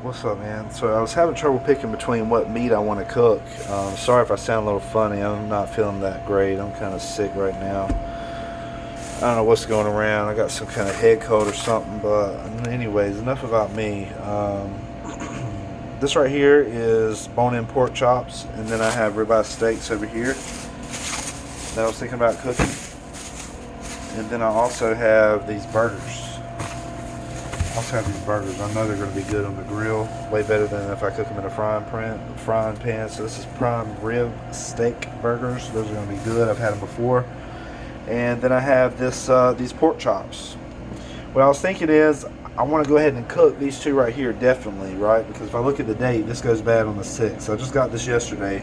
What's up, man? So I was having trouble picking between what meat I want to cook. Sorry if I sound a little funny. I'm not feeling that great. I'm kind of sick right now. I don't know what's going around. I got some kind of head cold or something. But anyways, enough about me. This right here is bone-in pork chops, and then I have ribeye steaks over here that I was thinking about cooking. And then I also have these burgers. I know they're going to be good on the grill. Way better than if I cook them in a frying pan. So this is prime rib steak burgers. Those are going to be good. I've had them before. And then I have these pork chops. What I was thinking is I want to go ahead and cook these two right here, definitely, right? Because if I look at the date, this goes bad on the 6th. I just got this yesterday.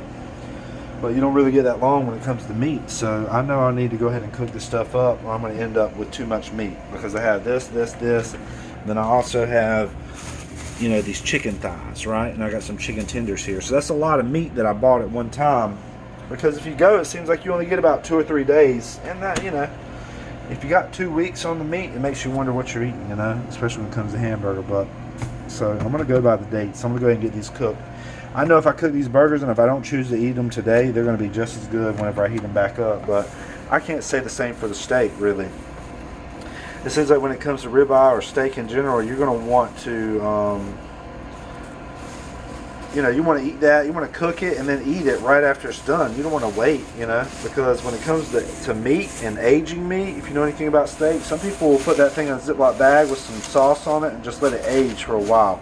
But you don't really get that long when it comes to meat. So I know I need to go ahead and cook this stuff up, or I'm going to end up with too much meat. Because I have this. Then I also have, these chicken thighs, right? And I got some chicken tenders here. So that's a lot of meat that I bought at one time. Because if you go, it seems like you only get about 2 or 3 days. And that, if you got 2 weeks on the meat, it makes you wonder what you're eating, especially when it comes to hamburger butt. So I'm going to go by the dates. I'm going to go ahead and get these cooked. I know if I cook these burgers and if I don't choose to eat them today, they're going to be just as good whenever I heat them back up. But I can't say the same for the steak, really. It seems like when it comes to ribeye or steak in general, you're going to want to, you want to eat that. You want to cook it and then eat it right after it's done. You don't want to wait, because when it comes to meat and aging meat, if you know anything about steak, some people will put that thing in a Ziploc bag with some sauce on it and just let it age for a while.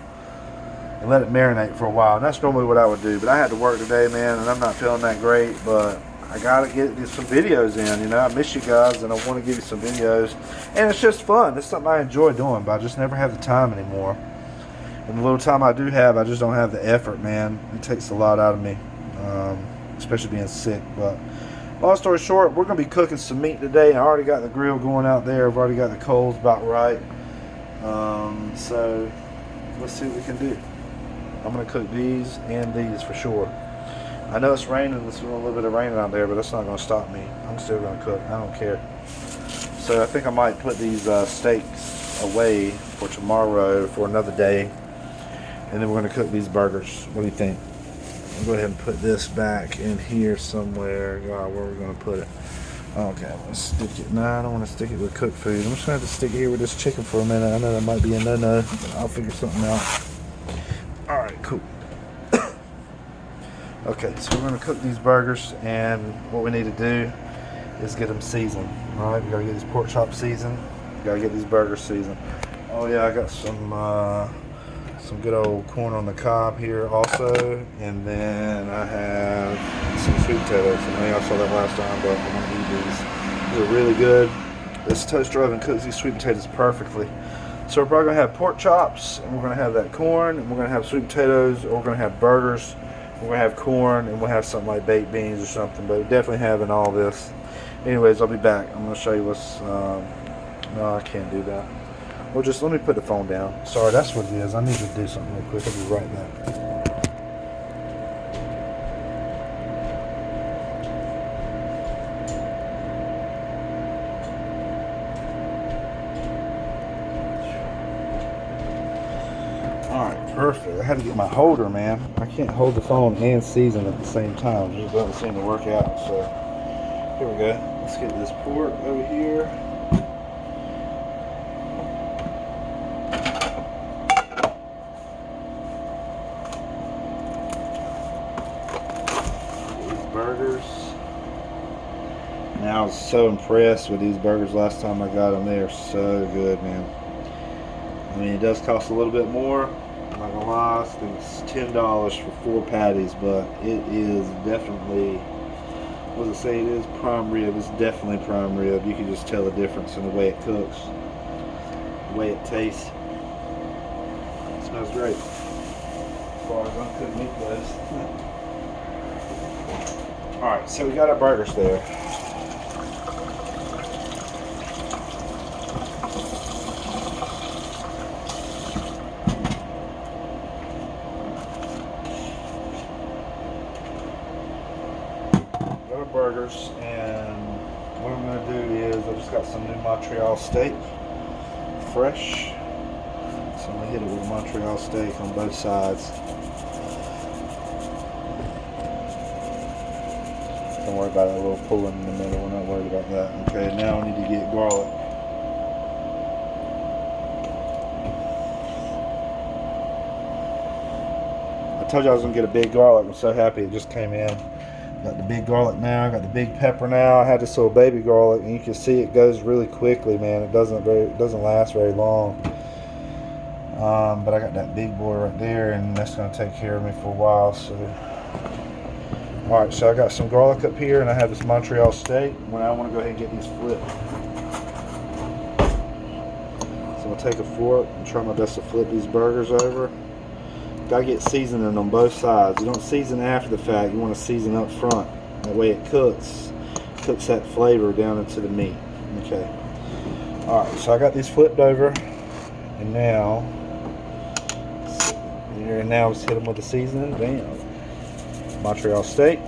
And let it marinate for a while. And that's normally what I would do. But I had to work today, man, and I'm not feeling that great. But I got to get some videos in, I miss you guys, and I want to give you some videos. And it's just fun. It's something I enjoy doing, but I just never have the time anymore. And the little time I do have, I just don't have the effort, man. It takes a lot out of me, especially being sick. But long story short, we're going to be cooking some meat today. I already got the grill going out there. I've already got the coals about right. So let's see what we can do. I'm going to cook these and these for sure. I know it's raining. There's a little bit of rain out there, but that's not going to stop me. I'm still going to cook. I don't care. So I think I might put these steaks away for tomorrow for another day. And then we're going to cook these burgers. What do you think? I'll go ahead and put this back in here somewhere. God, where are we going to put it? Okay, let's stick it. No, I don't want to stick it with cooked food. I'm just going to have to stick it here with this chicken for a minute. I know that might be a no-no, but I'll figure something out. Alright, cool. Okay, so we're going to cook these burgers, and what we need to do is get them seasoned. Alright, we got to get these pork chops seasoned. We got to get these burgers seasoned. Oh yeah, I got some good old corn on the cob here also, and then I have some sweet potatoes. I know y'all saw that last time, but I'm going to eat these. These are really good. This toaster oven cooks these sweet potatoes perfectly. So we're probably going to have pork chops, and we're going to have that corn, and we're going to have sweet potatoes, or we're going to have burgers, we're going to have corn, and we'll have something like baked beans or something, but we're definitely having all this. Anyways, I'll be back. I'm going to show you what's, no, I can't do that. Well, just let me put the phone down. Sorry, that's what it is. I need to do something real quick. I'll be right back. Alright, perfect. I had to get my holder, man. I can't hold the phone and season at the same time. It just doesn't seem to work out. So, here we go. Let's get this pork over here. These burgers. Now I was so impressed with these burgers last time I got them. They are so good, man. I mean, it does cost a little bit more. I'm not gonna lie, I think it's $10 for 4 patties, but it is definitely, what does it say it is? Prime rib. It's definitely prime rib. You can just tell the difference in the way it cooks, the way it tastes. It smells great as far as uncooked meat goes. Alright, so we got our burgers there. Burgers, and what I'm going to do is I just got some new Montreal steak, fresh, some gonna hit it with a Montreal steak on both sides. Don't worry about that little pulling in the middle. We're not worried about that. Okay, now we need to get garlic. I told you I was gonna get a big garlic. I'm so happy it just came in. Got the big garlic now. Got the big pepper now. I had this little baby garlic, and you can see it goes really quickly, man. It doesn't last very long. But I got that big boy right there, and that's gonna take care of me for a while. So, all right. So I got some garlic up here, and I have this Montreal steak. When I want to go ahead and get these flipped, so I'll take a fork and try my best to flip these burgers over. Gotta get seasoning on both sides. You don't season after the fact. You want to season up front. That way it cooks that flavor down into the meat. Okay. All right. So I got these flipped over, and now let's hit them with the seasoning. Bam. Montreal steak.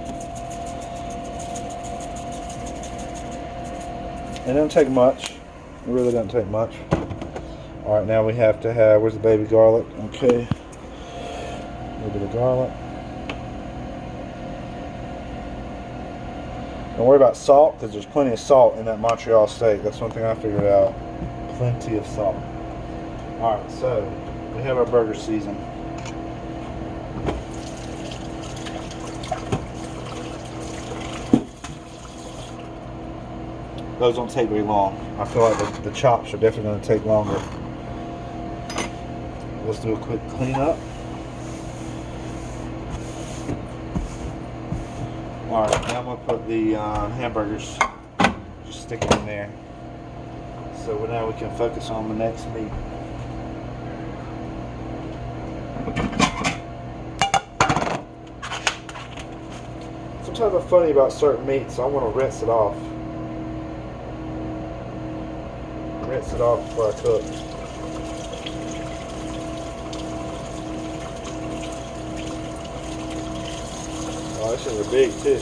It doesn't take much. It really doesn't take much. All right. Now we have to have. Where's the baby garlic? Okay. A little bit of garlic. Don't worry about salt, because there's plenty of salt in that Montreal steak. That's one thing I figured out. Plenty of salt. Alright, so we have our burger season. Those don't take very long. I feel like the chops are definitely going to take longer. Let's do a quick cleanup. Alright, now I'm going to put the hamburgers, just stick it in there. So now we can focus on the next meat. Sometimes I'm funny about certain meats, so I want to rinse it off. Rinse it off before I cook. Oh, this is big too.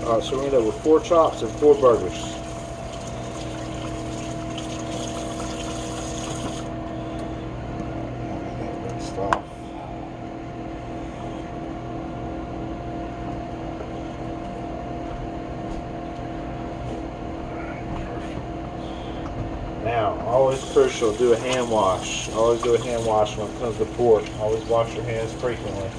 Alright, so we end up with 4 chops and 4 burgers. That rinsed off. Now, always crucial, do a hand wash. Always do a hand wash when it comes to pork. Always wash your hands frequently.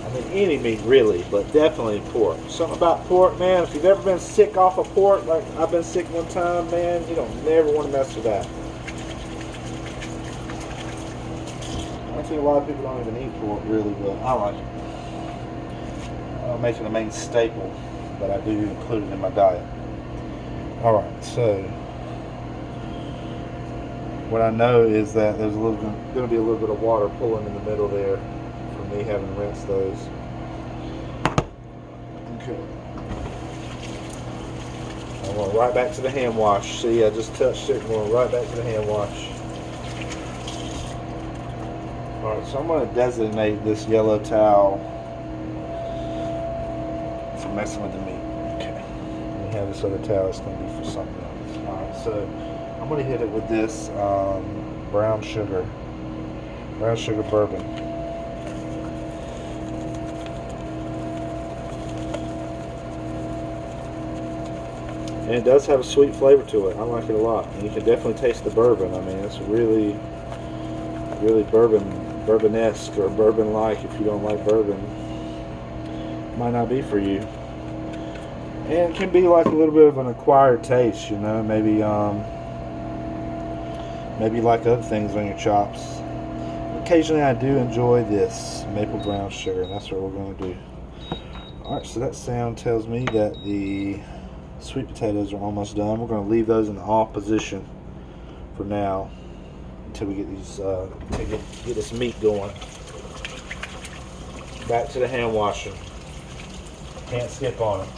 I mean, any meat really, but definitely pork. Something about pork, man, if you've ever been sick off of pork, like I've been sick one time, man, you don't never want to mess with that. I think a lot of people don't even eat pork really, but I like it. I don't make it a main staple, but I do include it in my diet. Alright, so what I know is that there's going to be a little bit of water pulling in the middle there. Me having rinsed those. Okay. I'm going right back to the hand wash. See, I just touched it. I'm going right back to the hand wash. Alright, so I'm going to designate this yellow towel for messing with the meat. Okay. We have this other towel. It's going to be for something else. Alright, so I'm going to hit it with this brown sugar bourbon. And it does have a sweet flavor to it. I like it a lot. And you can definitely taste the bourbon. I mean, it's really, really bourbon-esque or bourbon-like. If you don't like bourbon, it might not be for you. And it can be like a little bit of an acquired taste, you know. Maybe like other things on your chops. Occasionally, I do enjoy this maple brown sugar, and that's what we're going to do. All right. So that sound tells me that the Sweet potatoes are almost done. We're going to leave those in the off position for now until we get these to get this meat going. Back to the hand washer. Can't skip on it.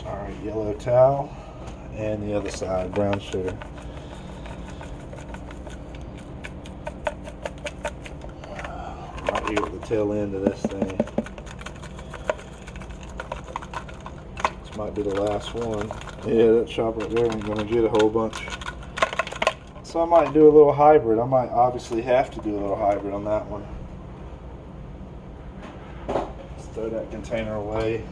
All right, yellow towel, and the other side, brown sugar. Right here at the tail end of this thing. This might be the last one. Yeah, that chop right there ain't gonna get a whole bunch. So I might do a little hybrid. I might obviously have to do a little hybrid on that one. Let's throw that container away.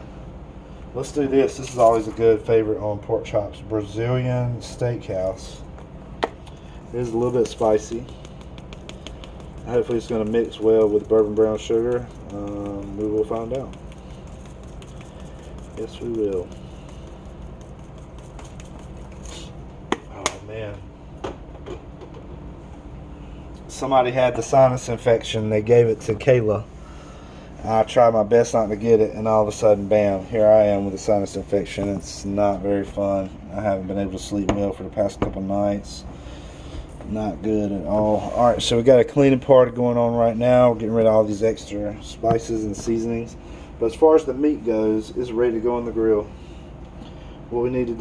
Let's do this. This is always a good favorite on pork chops. Brazilian steakhouse. It is a little bit spicy. Hopefully it's going to mix well with bourbon brown sugar. We will find out. Yes, we will. Oh man. Somebody had the sinus infection. They gave it to Kayla. I tried my best not to get it, and all of a sudden, bam, here I am with a sinus infection. It's not very fun. I haven't been able to sleep well for the past couple nights. Not good at all. Alright, so we got a cleaning party going on right now. We're getting rid of all these extra spices and seasonings. But as far as the meat goes, it's ready to go on the grill. What we need to do